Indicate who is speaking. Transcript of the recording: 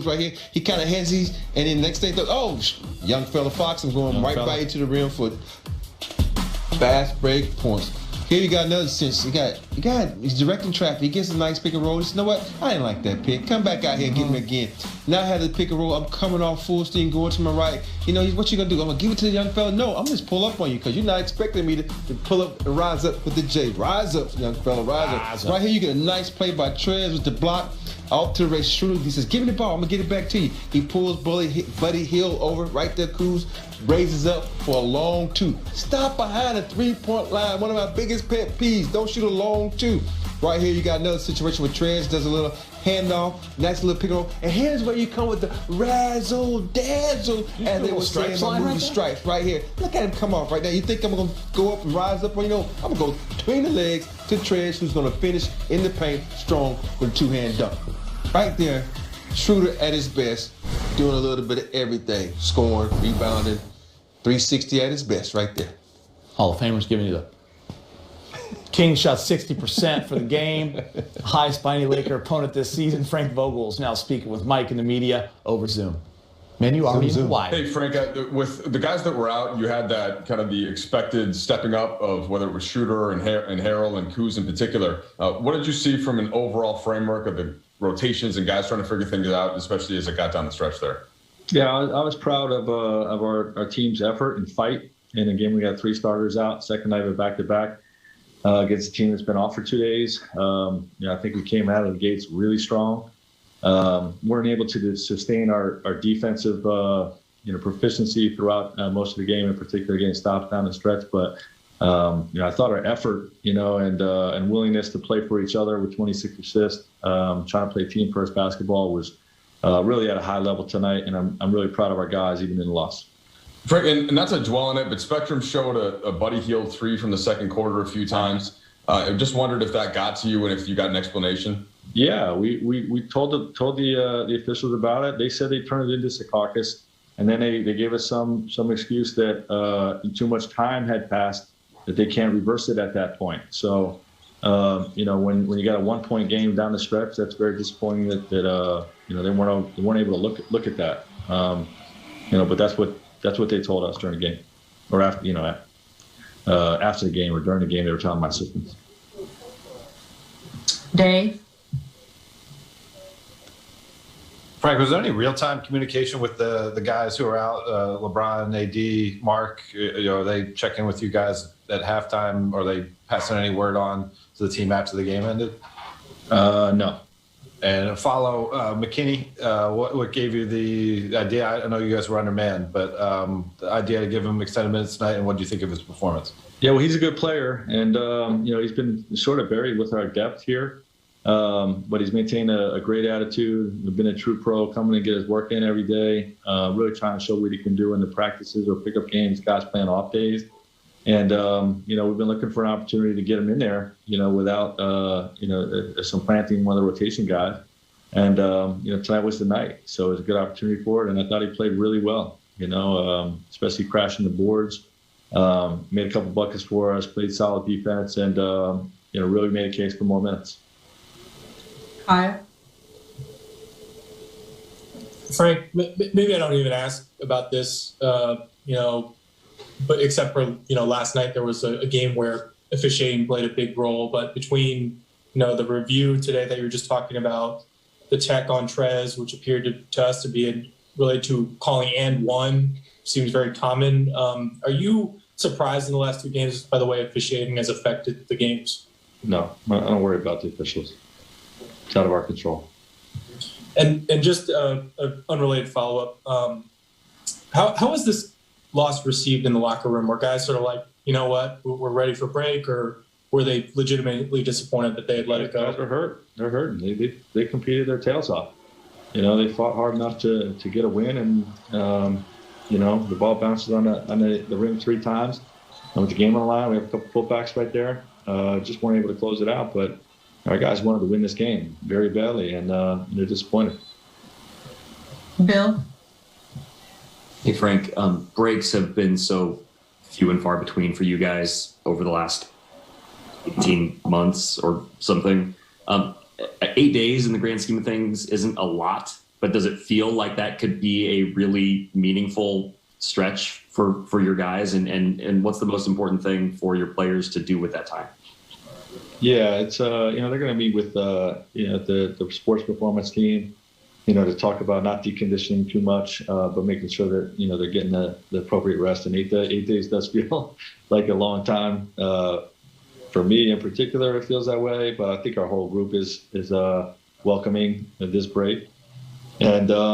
Speaker 1: right here. He kind of hands these, and then next thing, young fella Fox, I'm going by into the rim for fast break points. Here you got another sense. He's directing traffic. He gets a nice pick and roll. He says, you know what? I didn't like that pick. Come back out here and get him again. Now I have the pick and roll. I'm coming off full steam, going to my right. What you going to do? I'm going to give it to the young fella? No, I'm just pull up on you because you're not expecting me to pull up and rise up with the J. Rise up, young fella. Rise up. Right here, you get a nice play by Trez with the block. Off to the race, Schroeder. He says, give me the ball. I'm going to get it back to you. He pulls Buddy Hill over right there, Kuz, raises up for a long two. Stop behind the three-point line. One of my biggest pet peeves. Don't shoot a long two. Right here, you got another situation where Trez does a little handoff, nice little pick and roll. And here's where you come with the razzle-dazzle. And they were saying my movie Stripes right here. Look at him come off right there. You think I'm going to go up and rise up? I'm going to go between the legs to Trez, who's going to finish in the paint strong with a two-hand dunk. Right there, Schroeder at his best, doing a little bit of everything. Scoring, rebounding, 360 at his best right there.
Speaker 2: Hall of Famers giving you the Kings shot 60% for the game. Highest by any Laker opponent this season. Frank Vogel is now speaking with Mike in the media over Zoom. Man, you already know why.
Speaker 3: Hey, Frank, with the guys that were out, you had that kind of the expected stepping up of whether it was Schroeder and Harrell and Kuz in particular. What did you see from an overall framework of the rotations and guys trying to figure things out, especially as it got down the stretch there?
Speaker 4: Yeah, I was proud of our team's effort and fight. And again, we got 3 starters out, second night of a back-to-back against a team that's been off for 2 days. I think we came out of the gates really strong. Weren't able to sustain our defensive proficiency throughout most of the game, in particular getting stops down the stretch. But I thought our effort, and willingness to play for each other with 26 assists, trying to play team first basketball was really at a high level tonight, and I'm really proud of our guys, even in the loss.
Speaker 3: Frank, and not to dwell on it, but Spectrum showed a Buddy Hield 3 from the second quarter a few times. I just wondered if that got to you and if you got an explanation.
Speaker 4: Yeah, we told the officials about it. They said they turned it into Secaucus, and then they gave us some excuse that too much time had passed, that they can't reverse it at that point. So, when you got a 1-point game down the stretch, that's very disappointing that they weren't able to look at that. But that's what they told us during the game, or after the game or during the game. They were telling my assistants.
Speaker 5: Dave?
Speaker 6: Frank, was there any real-time communication with the guys who are out, LeBron, AD, Mark? Are they checking with you guys at halftime? Or are they passing any word on to the team after the game ended?
Speaker 4: No.
Speaker 6: And follow McKinney, what gave you the idea? I know you guys were undermanned, but the idea to give him extended minutes tonight, and what do you think of his performance?
Speaker 4: Yeah, well, he's a good player, and he's been sort of buried with our depth here. But he's maintained a great attitude. He's been a true pro, coming and get his work in every day, really trying to show what he can do in the practices or pickup games, guys playing off days. And, we've been looking for an opportunity to get him in there, without, some planting one of the rotation guys. And, tonight was the night. So it was a good opportunity for it. And I thought he played really well, especially crashing the boards. Made a couple buckets for us, played solid defense, and, really made a case for more minutes.
Speaker 5: Kyle?
Speaker 7: Frank, maybe I don't even ask about this, but except for, last night there was a game where officiating played a big role. But between, the review today that you were just talking about, the tech on Trez, which appeared to us to be related to calling and one, seems very common. Are you surprised in the last 2 games by the way officiating has affected the games?
Speaker 4: No, I don't worry about the officials. It's out of our control.
Speaker 7: And just an unrelated follow-up, how was this loss received in the locker room? Were guys sort of like, you know what, we're ready for break, or were they legitimately disappointed that they had let it go?
Speaker 4: Guys are hurt. They're hurting. They competed their tails off. They fought hard enough to get a win, and the ball bounces on the rim 3 times. And with the game on the line, we have a couple putbacks right there. Just weren't able to close it out, but our guys wanted to win this game very badly, and they're disappointed.
Speaker 5: Bill?
Speaker 8: Hey, Frank, breaks have been so few and far between for you guys over the last 18 months or something. 8 days in the grand scheme of things isn't a lot, but does it feel like that could be a really meaningful stretch for your guys? And what's the most important thing for your players to do with that time?
Speaker 4: Yeah, it's they're going to meet with the sports performance team, to talk about not deconditioning too much, but making sure that they're getting the appropriate rest. And 8 days does feel like a long time. For me in particular, it feels that way. But I think our whole group is welcoming this break. And